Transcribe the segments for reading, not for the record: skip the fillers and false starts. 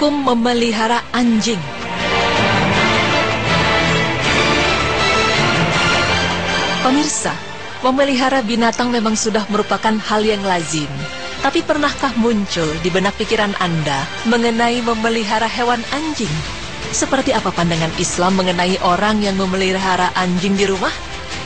Hukum memelihara anjing. Pemirsa, memelihara binatang memang sudah merupakan hal yang lazim. Tapi pernahkah muncul di benak pikiran Anda mengenai memelihara hewan anjing? Seperti apa pandangan Islam mengenai orang yang memelihara anjing di rumah?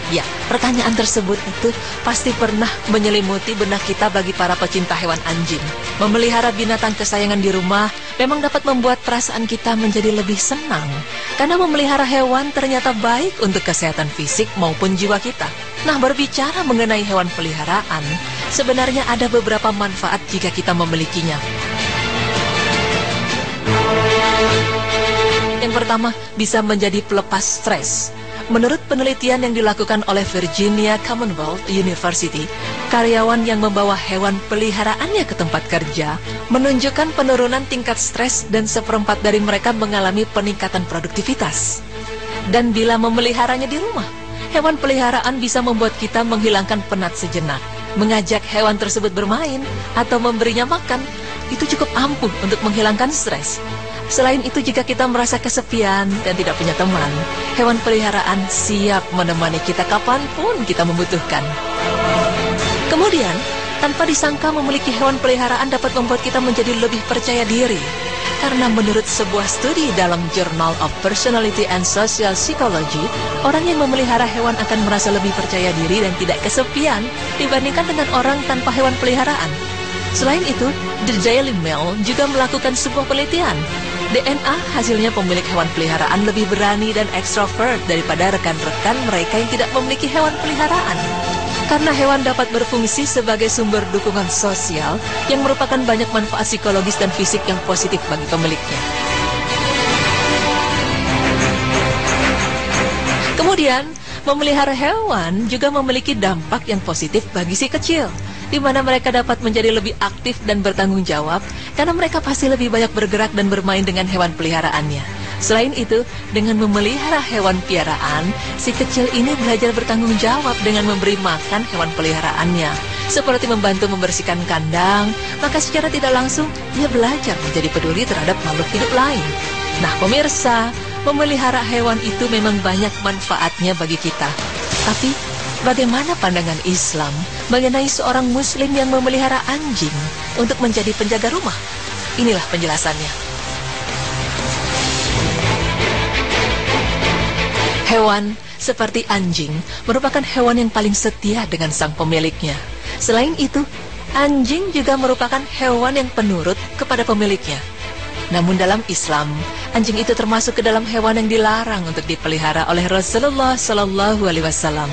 Ya, pertanyaan tersebut itu pasti pernah menyelimuti benak kita bagi para pecinta hewan anjing. Memelihara binatang kesayangan di rumah memang dapat membuat perasaan kita menjadi lebih senang. Karena memelihara hewan ternyata baik untuk kesehatan fisik maupun jiwa kita. Nah, berbicara mengenai hewan peliharaan, sebenarnya ada beberapa manfaat jika kita memilikinya. Yang pertama, bisa menjadi pelepas stres. Menurut penelitian yang dilakukan oleh Virginia Commonwealth University, karyawan yang membawa hewan peliharaannya ke tempat kerja menunjukkan penurunan tingkat stres dan seperempat dari mereka mengalami peningkatan produktivitas. Dan bila memeliharanya di rumah, hewan peliharaan bisa membuat kita menghilangkan penat sejenak. Mengajak hewan tersebut bermain atau memberinya makan, itu cukup ampuh untuk menghilangkan stres. Selain itu, jika kita merasa kesepian dan tidak punya teman, hewan peliharaan siap menemani kita kapanpun kita membutuhkan. Kemudian, tanpa disangka memiliki hewan peliharaan dapat membuat kita menjadi lebih percaya diri. Karena menurut sebuah studi dalam Journal of Personality and Social Psychology, orang yang memelihara hewan akan merasa lebih percaya diri dan tidak kesepian dibandingkan dengan orang tanpa hewan peliharaan. Selain itu, The Daily Mail juga melakukan sebuah penelitian. DNA hasilnya pemilik hewan peliharaan lebih berani dan ekstrovert daripada rekan-rekan mereka yang tidak memiliki hewan peliharaan. Karena hewan dapat berfungsi sebagai sumber dukungan sosial yang merupakan banyak manfaat psikologis dan fisik yang positif bagi pemiliknya. Kemudian, memelihara hewan juga memiliki dampak yang positif bagi si kecil, di mana mereka dapat menjadi lebih aktif dan bertanggung jawab karena mereka pasti lebih banyak bergerak dan bermain dengan hewan peliharaannya. Selain itu, dengan memelihara hewan piaraan, si kecil ini belajar bertanggung jawab dengan memberi makan hewan peliharaannya. Seperti membantu membersihkan kandang, maka secara tidak langsung dia belajar menjadi peduli terhadap makhluk hidup lain. Nah, pemirsa, memelihara hewan itu memang banyak manfaatnya bagi kita. Tapi, bagaimana pandangan Islam mengenai seorang muslim yang memelihara anjing untuk menjadi penjaga rumah? Inilah penjelasannya. Hewan seperti anjing merupakan hewan yang paling setia dengan sang pemiliknya. Selain itu, anjing juga merupakan hewan yang penurut kepada pemiliknya. Namun dalam Islam, anjing itu termasuk ke dalam hewan yang dilarang untuk dipelihara oleh Rasulullah SAW.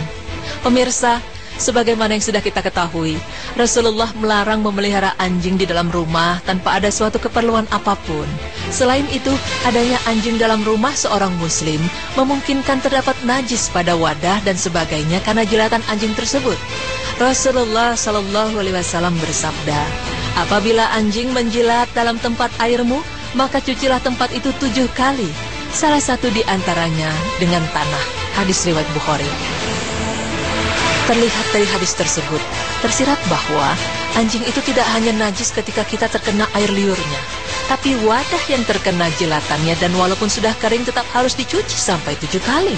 Pemirsa, sebagaimana yang sudah kita ketahui, Rasulullah melarang memelihara anjing di dalam rumah tanpa ada suatu keperluan apapun. Selain itu, adanya anjing dalam rumah seorang muslim memungkinkan terdapat najis pada wadah dan sebagainya karena jilatan anjing tersebut. Rasulullah SAW bersabda, "Apabila anjing menjilat dalam tempat airmu, maka cucilah tempat itu 7 kali, salah satu di antaranya dengan tanah." Hadis riwayat Bukhari. Terlihat dari hadis tersebut, tersirat bahwa anjing itu tidak hanya najis ketika kita terkena air liurnya, tapi wadah yang terkena jilatannya dan walaupun sudah kering tetap harus dicuci sampai 7 kali.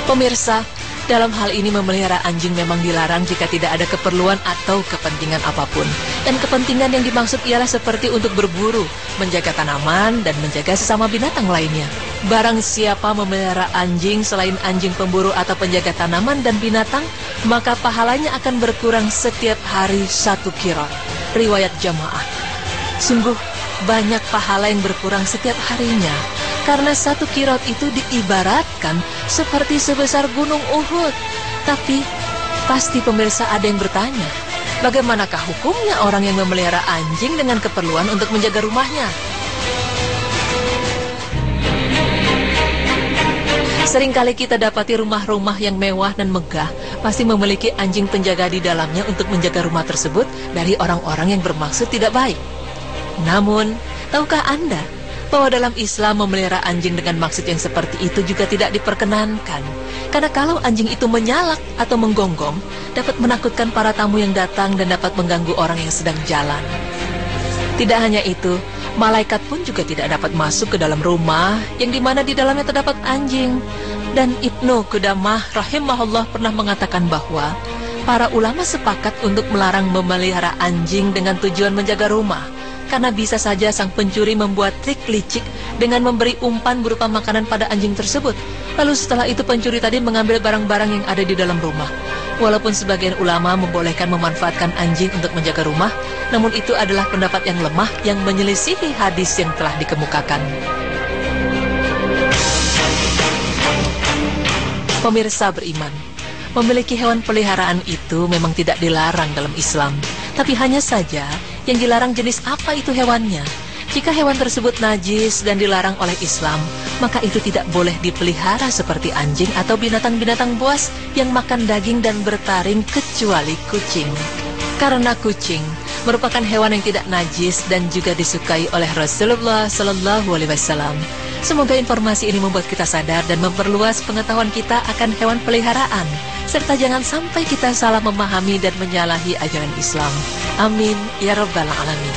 Pemirsa, dalam hal ini memelihara anjing memang dilarang jika tidak ada keperluan atau kepentingan apapun. Dan kepentingan yang dimaksud ialah seperti untuk berburu, menjaga tanaman, dan menjaga sesama binatang lainnya. Barang siapa memelihara anjing selain anjing pemburu atau penjaga tanaman dan binatang, maka pahalanya akan berkurang setiap hari 1 qirot. Riwayat jamaah. Sungguh banyak pahala yang berkurang setiap harinya, karena 1 qirot itu diibaratkan seperti sebesar gunung Uhud. Tapi pasti pemirsa ada yang bertanya, bagaimanakah hukumnya orang yang memelihara anjing dengan keperluan untuk menjaga rumahnya? Seringkali kita dapati rumah-rumah yang mewah dan megah pasti memiliki anjing penjaga di dalamnya untuk menjaga rumah tersebut dari orang-orang yang bermaksud tidak baik. Namun, tahukah Anda bahwa dalam Islam memelihara anjing dengan maksud yang seperti itu juga tidak diperkenankan? Karena kalau anjing itu menyalak atau menggonggong, dapat menakutkan para tamu yang datang dan dapat mengganggu orang yang sedang jalan. Tidak hanya itu, Malaikat pun juga tidak dapat masuk ke dalam rumah yang dimana di dalamnya terdapat anjing. Dan Ibnu Qudamah rahimahullah pernah mengatakan bahwa para ulama sepakat untuk melarang memelihara anjing dengan tujuan menjaga rumah, karena bisa saja sang pencuri membuat trik licik dengan memberi umpan berupa makanan pada anjing tersebut. Lalu setelah itu pencuri tadi mengambil barang-barang yang ada di dalam rumah. Walaupun sebagian ulama membolehkan memanfaatkan anjing untuk menjaga rumah, namun itu adalah pendapat yang lemah yang menyelisihi hadis yang telah dikemukakan. Pemirsa beriman, memiliki hewan peliharaan itu memang tidak dilarang dalam Islam, tapi hanya saja yang dilarang jenis apa itu hewannya. Jika hewan tersebut najis dan dilarang oleh Islam, maka itu tidak boleh dipelihara seperti anjing atau binatang-binatang buas yang makan daging dan bertaring kecuali kucing. Karena kucing merupakan hewan yang tidak najis dan juga disukai oleh Rasulullah SAW. Semoga informasi ini membuat kita sadar dan memperluas pengetahuan kita akan hewan peliharaan, serta jangan sampai kita salah memahami dan menyalahi ajaran Islam. Amin ya rabbal alamin.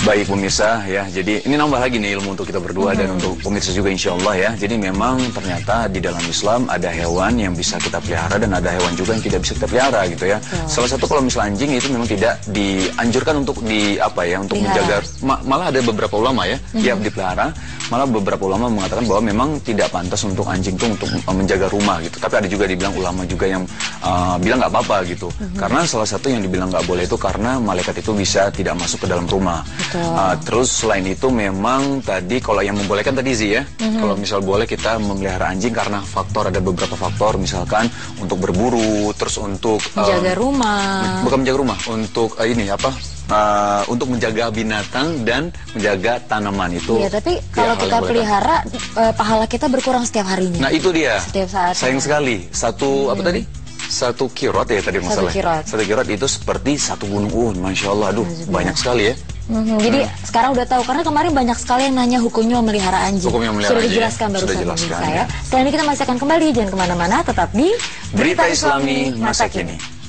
Baik pemirsa ya, jadi ini nambah lagi nih ilmu untuk kita berdua dan untuk pemirsa juga insya Allah ya. Jadi memang ternyata di dalam Islam ada hewan yang bisa kita pelihara dan ada hewan juga yang tidak bisa kita pelihara gitu ya. Salah satu kalau misalnya anjing itu memang tidak dianjurkan untuk untuk menjaga, malah ada beberapa ulama ya yang dipelihara. Malah beberapa ulama mengatakan bahwa memang tidak pantas untuk anjing itu untuk menjaga rumah gitu. Tapi ada juga dibilang ulama juga yang bilang nggak apa-apa gitu. Karena salah satu yang dibilang nggak boleh itu karena malaikat itu bisa tidak masuk ke dalam rumah. Terus selain itu memang tadi kalau yang membolehkan tadi sih ya, kalau misal boleh kita memelihara anjing karena ada beberapa faktor, misalkan untuk berburu, terus untuk menjaga rumah. Bukan menjaga rumah, untuk untuk menjaga binatang dan menjaga tanaman itu. Iya, tapi kalau kita pelihara, pahala kita berkurang setiap harinya. Nah itu dia. Setiap saat. Sayang sekali. Apa tadi? Satu kirot ya tadi masalahnya. Satu kirot itu seperti satu gunung. Masya Allah, aduh banyak sekali ya. Jadi sekarang udah tahu, karena kemarin banyak sekali yang nanya hukumnya memelihara anjing. Sudah dijelaskan barusan ya. Setelah ini kita masih akan kembali, jangan kemana-mana, tetap di Berita Islami Masa Kini.